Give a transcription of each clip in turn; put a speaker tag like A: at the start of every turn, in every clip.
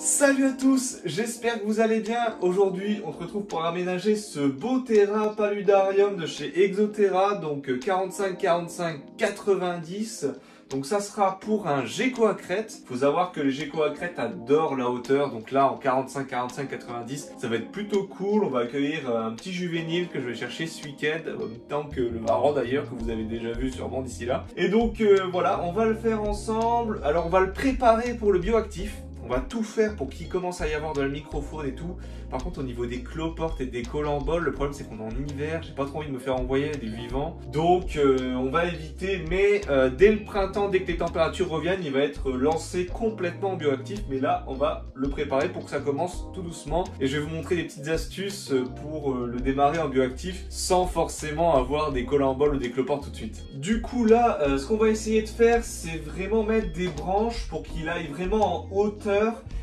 A: Salut à tous, j'espère que vous allez bien. Aujourd'hui, on se retrouve pour aménager ce beau terrain paludarium de chez Exoterra, donc 45-45-90. Donc ça sera pour un gecko à crête. Faut savoir que les geckos à crête adorent la hauteur. Donc là, en 45-45-90, ça va être plutôt cool. On va accueillir un petit juvénile que je vais chercher ce week-end, en même temps que le marron d'ailleurs, que vous avez déjà vu sûrement d'ici là. Et donc voilà, on va le faire ensemble. Alors on va le préparer pour le bioactif. On va tout faire pour qu'il commence à y avoir de la microfaune et tout. Par contre, au niveau des cloportes et des colamboles, le problème c'est qu'on est en hiver. J'ai pas trop envie de me faire envoyer des vivants. Donc, on va éviter. Mais dès le printemps, dès que les températures reviennent, il va être lancé complètement en bioactif. Mais là, on va le préparer pour que ça commence tout doucement. Et je vais vous montrer des petites astuces pour le démarrer en bioactif sans forcément avoir des colamboles ou des cloportes tout de suite. Du coup, là, ce qu'on va essayer de faire, c'est vraiment mettre des branches pour qu'il aille vraiment en hauteur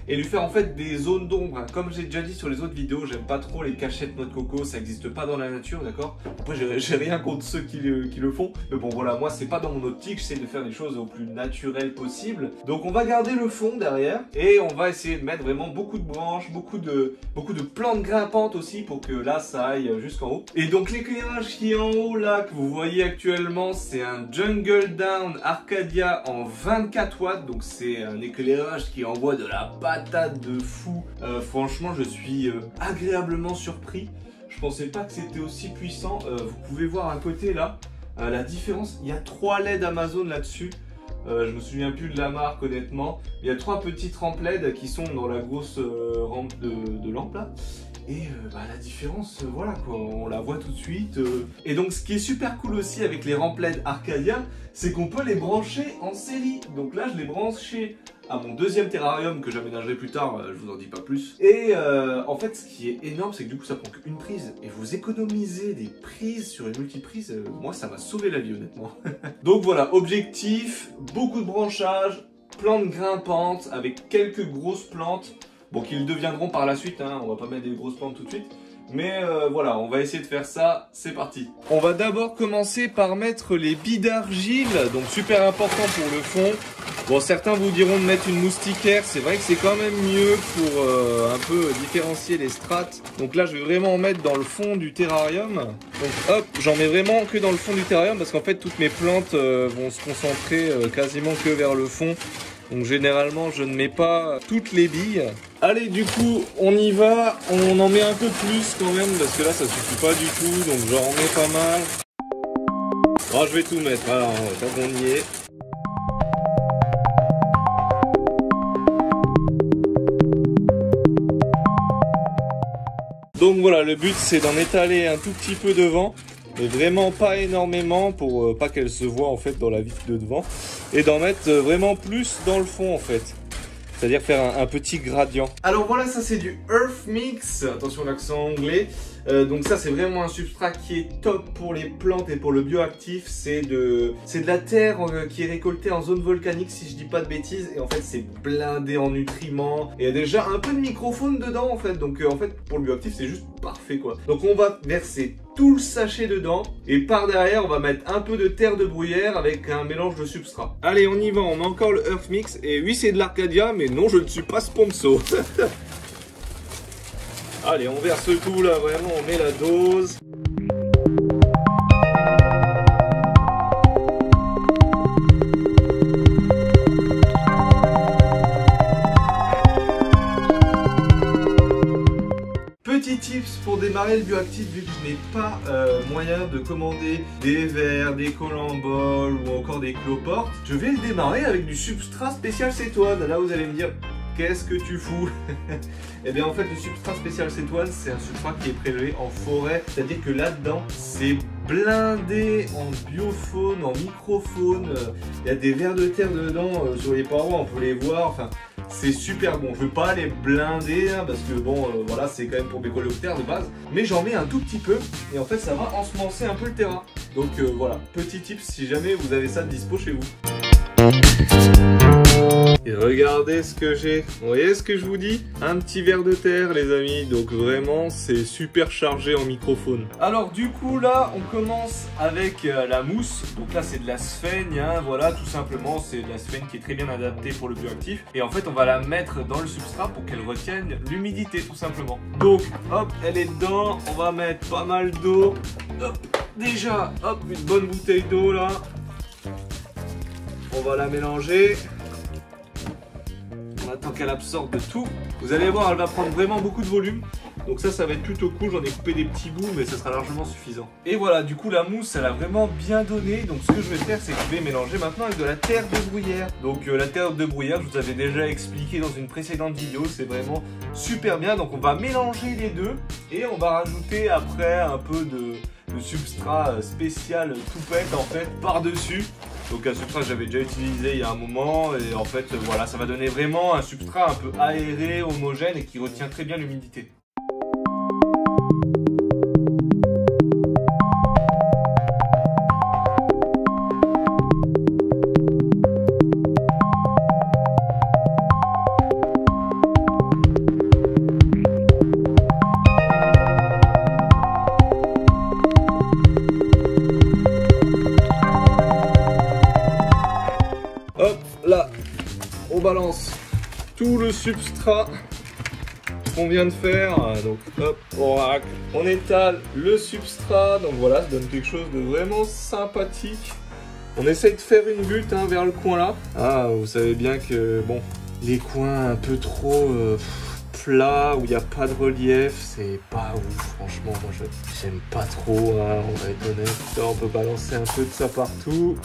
A: et lui faire en fait des zones d'ombre. Comme j'ai déjà dit sur les autres vidéos, j'aime pas trop les cachettes noix de coco, ça n'existe pas dans la nature, d'accord? Après j'ai rien contre ceux qui le font, mais bon voilà, moi c'est pas dans mon optique, j'essaie de faire des choses au plus naturel possible. Donc on va garder le fond derrière et on va essayer de mettre vraiment beaucoup de branches, beaucoup de plantes grimpantes aussi pour que là ça aille jusqu'en haut. Et donc l'éclairage qui est en haut là, que vous voyez actuellement, c'est un Jungle Down Arcadia en 24 watts, donc c'est un éclairage qui envoie de la patate de fou. Franchement, je suis agréablement surpris. Je pensais pas que c'était aussi puissant. Vous pouvez voir à côté là la différence. Il y a 3 LED Amazon là-dessus. Je me souviens plus de la marque honnêtement. Il y a 3 petites rampes LED qui sont dans la grosse rampe de lampe là. Et la différence, voilà quoi, on la voit tout de suite. Et donc ce qui est super cool aussi avec les rampes LED Arcadia, c'est qu'on peut les brancher en série. Donc là je les branché à mon deuxième terrarium que j'aménagerai plus tard, je vous en dis pas plus. Et en fait ce qui est énorme, c'est que du coup ça prend qu'une prise. Et vous économisez des prises sur une multiprise, moi ça m'a sauvé la vie honnêtement. Donc voilà, objectif, beaucoup de branchage, plantes grimpantes avec quelques grosses plantes. Bon, qu'ils deviendront par la suite, hein, on va pas mettre des grosses plantes tout de suite. Mais voilà, on va essayer de faire ça, c'est parti. On va d'abord commencer par mettre les billes d'argile, donc super important pour le fond. Bon, certains vous diront de mettre une moustiquaire, c'est vrai que c'est quand même mieux pour un peu différencier les strates. Donc là, je vais vraiment en mettre dans le fond du terrarium. Donc hop, j'en mets vraiment que dans le fond du terrarium parce qu'en fait, toutes mes plantes vont se concentrer quasiment que vers le fond. Donc généralement je ne mets pas toutes les billes. Allez, du coup on y va, on en met un peu plus quand même parce que là ça suffit pas du tout, donc j'en remets pas mal. Oh, je vais tout mettre, alors tant qu'on y est. Donc voilà, le but c'est d'en étaler un tout petit peu devant. Mais vraiment pas énormément pour pas qu'elle se voit en fait dans la vitre de devant. Et d'en mettre vraiment plus dans le fond en fait. C'est-à-dire faire un petit gradient. Alors voilà, ça c'est du Earth Mix. Attention l'accent anglais. Donc ça c'est vraiment un substrat qui est top pour les plantes et pour le bioactif. C'est de la terre qui est récoltée en zone volcanique si je dis pas de bêtises. Et en fait c'est blindé en nutriments. Et il y a déjà un peu de microfaune dedans en fait. Donc en fait pour le bioactif c'est juste parfait quoi. Donc on va verser tout le sachet dedans. Et par derrière on va mettre un peu de terre de bruyère avec un mélange de substrat. Allez on y va, on met encore le Earth Mix. Et oui c'est de l'Arcadia mais non je ne suis pas sponsor. Allez, on verse tout là, vraiment, on met la dose. Petit tips pour démarrer le bioactif, vu que je n'ai pas moyen de commander des verres, des colamboles ou encore des cloportes, je vais le démarrer avec du substrat spécial cétoine. Là vous allez me dire, qu'est-ce que tu fous? Eh bien en fait le substrat spécial cétoine c'est un substrat qui est prélevé en forêt, c'est-à-dire que là-dedans c'est blindé en biofaune, en microfaune, il y a des vers de terre dedans sur les parois, on peut les voir, enfin c'est super bon. Je veux pas les blinder hein, parce que bon voilà c'est quand même pour mes coléoptères de base, mais j'en mets un tout petit peu et en fait ça va ensemencer un peu le terrain. Donc voilà, petit tip si jamais vous avez ça de dispo chez vous. Et regardez ce que j'ai. Vous voyez ce que je vous dis? Un petit ver de terre les amis. Donc vraiment c'est super chargé en microfaune. Alors du coup là on commence avec la mousse. Donc là c'est de la sphène, hein, voilà tout simplement. C'est de la sphène qui est très bien adaptée pour le bioactif. Et en fait on va la mettre dans le substrat pour qu'elle retienne l'humidité tout simplement. Donc hop, elle est dedans. On va mettre pas mal d'eau. Hop, déjà hop, une bonne bouteille d'eau là. On va la mélanger. On attend qu'elle absorbe tout. Vous allez voir, elle va prendre vraiment beaucoup de volume. Donc ça va être plutôt cool. J'en ai coupé des petits bouts, mais ça sera largement suffisant. Et voilà, du coup, la mousse, elle a vraiment bien donné. Donc ce que je vais faire, c'est que je vais mélanger maintenant avec de la terre de bruyère. Donc la terre de bruyère, je vous avais déjà expliqué dans une précédente vidéo. C'est vraiment super bien. Donc on va mélanger les deux. Et on va rajouter après un peu de substrat spécial toupette en fait par-dessus. Donc un substrat que j'avais déjà utilisé il y a un moment et en fait voilà, ça va donner vraiment un substrat un peu aéré, homogène et qui retient très bien l'humidité. Hop, là, on balance tout le substrat qu'on vient de faire. Donc hop, on racle, on étale le substrat. Donc voilà, ça donne quelque chose de vraiment sympathique. On essaye de faire une butte hein, vers le coin là. Ah, vous savez bien que bon, les coins un peu trop plats où il n'y a pas de relief, c'est pas ouf. Franchement, moi j'aime pas trop. Hein, on va être honnête. Là, on peut balancer un peu de ça partout.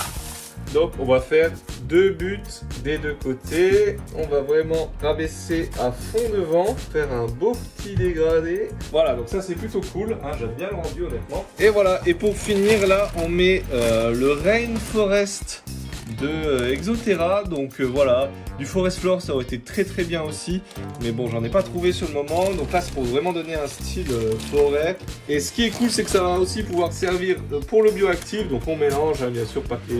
A: Donc on va faire deux buts des deux côtés. On va vraiment rabaisser à fond devant, faire un beau petit dégradé. Voilà, donc ça c'est plutôt cool, hein, j'aime bien le rendu honnêtement. Et voilà, et pour finir là, on met le Rainforest de Exoterra. Donc voilà, du Forest Floor ça aurait été très bien aussi, mais bon j'en ai pas trouvé sur le moment. Donc là c'est pour vraiment donner un style forêt. Et ce qui est cool c'est que ça va aussi pouvoir servir pour le bioactif. Donc on mélange hein, bien sûr, pas que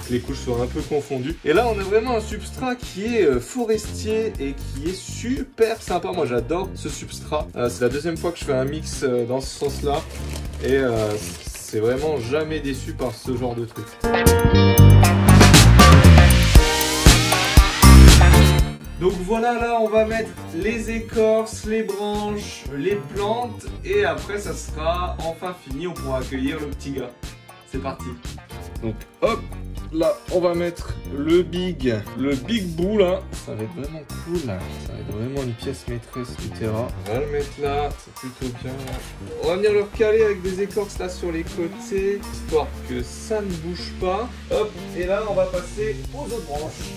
A: les couches soient un peu confondues. Et là on a vraiment un substrat qui est forestier et qui est super sympa. Moi j'adore ce substrat, c'est la deuxième fois que je fais un mix dans ce sens là et c'est vraiment jamais déçu par ce genre de truc. Donc voilà, là on va mettre les écorces, les branches, les plantes et après ça sera enfin fini, on pourra accueillir le petit gars. C'est parti. Donc hop, là on va mettre le big bout là, ça va être vraiment cool là, ça va être vraiment une pièce maîtresse du terrain. On va le mettre là, c'est plutôt bien. On va venir le recaler avec des écorces là sur les côtés, histoire que ça ne bouge pas. Hop, et là on va passer aux autres branches.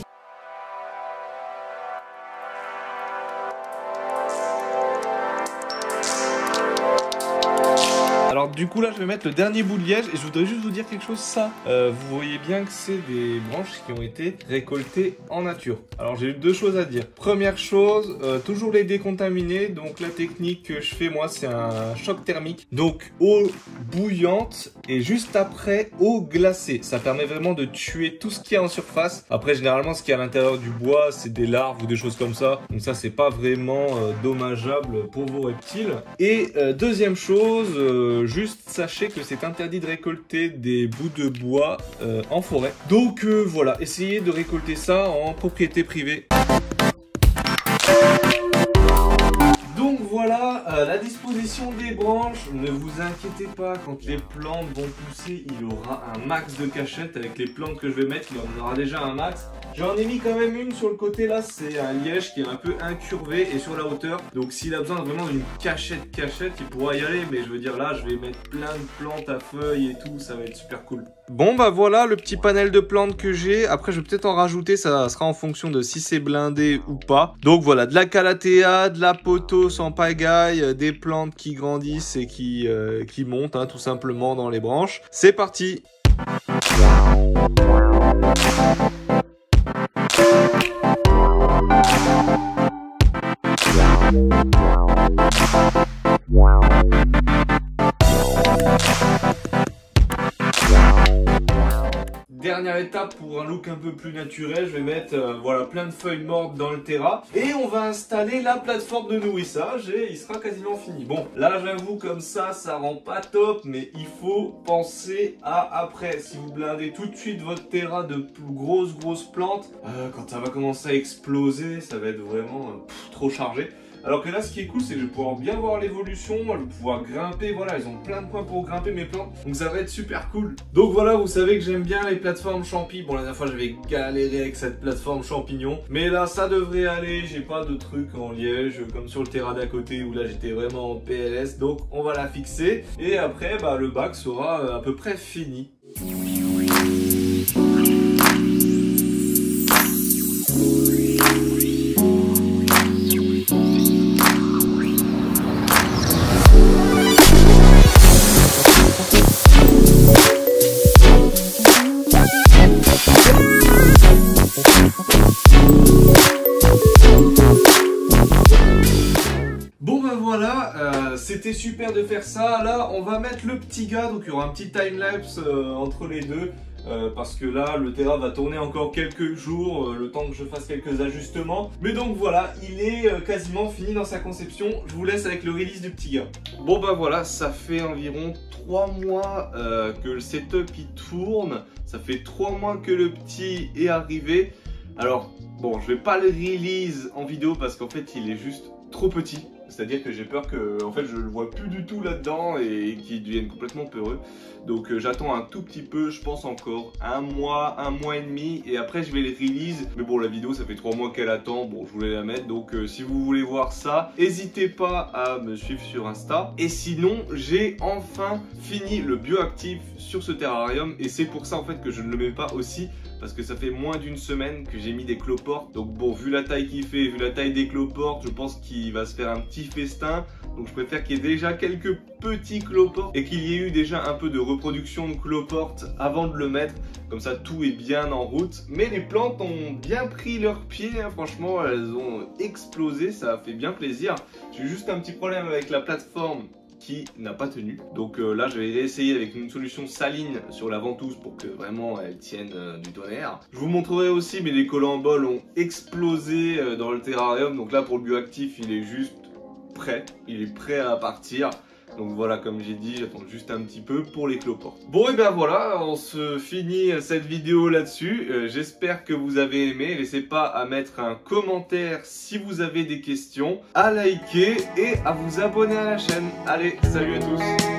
A: Alors du coup là je vais mettre le dernier bout de liège et je voudrais juste vous dire quelque chose, ça vous voyez bien que c'est des branches qui ont été récoltées en nature. Alors j'ai deux choses à dire. Première chose, toujours les décontaminer. Donc la technique que je fais moi c'est un choc thermique. Donc eau bouillante et juste après eau glacée. Ça permet vraiment de tuer tout ce qu'il y a en surface. Après généralement ce qu'il y a à l'intérieur du bois c'est des larves ou des choses comme ça. Donc ça c'est pas vraiment dommageable pour vos reptiles. Et deuxième chose, juste sachez que c'est interdit de récolter des bouts de bois en forêt. Donc voilà, essayez de récolter ça en propriété privée. Donc voilà la disposition des branches. Ne vous inquiétez pas, quand les plantes vont pousser, il aura un max de cachettes. Avec les plantes que je vais mettre, il en aura déjà un max. J'en ai mis quand même une sur le côté là, c'est un liège qui est un peu incurvé et sur la hauteur. Donc s'il a besoin vraiment d'une cachette, il pourra y aller. Mais je veux dire là, je vais mettre plein de plantes à feuilles et tout, ça va être super cool. Bon bah voilà le petit panel de plantes que j'ai. Après je vais peut-être en rajouter, ça sera en fonction de si c'est blindé ou pas. Donc voilà, de la calathea, de la pothos en pagaille, des plantes qui grandissent et qui montent hein, tout simplement dans les branches. C'est parti. Dernière étape, pour un look un peu plus naturel, je vais mettre voilà, plein de feuilles mortes dans le terra. Et on va installer la plateforme de nourrissage et il sera quasiment fini. Bon, là j'avoue comme ça rend pas top, mais il faut penser à après. Si vous blindez tout de suite votre terra de grosses plantes, quand ça va commencer à exploser, ça va être vraiment trop chargé. Alors que là, ce qui est cool, c'est que je vais pouvoir bien voir l'évolution, je vais pouvoir grimper, voilà, ils ont plein de points pour grimper mes plantes, donc ça va être super cool. Donc voilà, vous savez que j'aime bien les plateformes champi. Bon, la dernière fois, j'avais galéré avec cette plateforme champignon, mais là, ça devrait aller, j'ai pas de truc en liège, comme sur le terrain d'à côté, où là, j'étais vraiment en PLS, donc on va la fixer, et après, bah, le bac sera à peu près fini. Bon ben voilà, c'était super de faire ça. Là on va mettre le petit gars, donc il y aura un petit timelapse entre les deux. Parce que là le terra va tourner encore quelques jours, le temps que je fasse quelques ajustements. Mais donc voilà, il est quasiment fini dans sa conception. Je vous laisse avec le release du petit gars. Bon bah voilà, ça fait environ 3 mois que le setup il tourne. Ça fait 3 mois que le petit est arrivé. Alors bon, je vais pas le release en vidéo parce qu'en fait il est juste trop petit. C'est-à-dire que j'ai peur que en fait, je le vois plus du tout là-dedans et qu'il devienne complètement peureux. Donc j'attends un tout petit peu, je pense encore un mois et demi. Et après je vais les release. Mais bon, la vidéo ça fait 3 mois qu'elle attend. Bon, je voulais la mettre. Donc si vous voulez voir ça, n'hésitez pas à me suivre sur Insta. Et sinon, j'ai enfin fini le bioactif sur ce terrarium. Et c'est pour ça en fait que je ne le mets pas aussi. Parce que ça fait moins d'une semaine que j'ai mis des cloportes. Donc bon, vu la taille qu'il fait, vu la taille des cloportes, je pense qu'il va se faire un petit festin. Donc je préfère qu'il y ait déjà quelques petits cloportes et qu'il y ait eu déjà un peu de reproduction de cloportes avant de le mettre. Comme ça, tout est bien en route. Mais les plantes ont bien pris leur pied, hein. Franchement, elles ont explosé, ça a fait bien plaisir. J'ai juste un petit problème avec la plateforme qui n'a pas tenu. Donc là je vais essayer avec une solution saline sur la ventouse pour que vraiment elle tienne du tonnerre. Je vous montrerai aussi, mais les collants en bol ont explosé dans le terrarium. Donc là pour le bioactif il est juste prêt, il est prêt à partir. Donc voilà, comme j'ai dit, j'attends juste un petit peu pour les cloportes. Bon et bien voilà, on se finit cette vidéo là-dessus. J'espère que vous avez aimé. N'hésitez pas à mettre un commentaire si vous avez des questions, à liker et à vous abonner à la chaîne. Allez, salut à tous!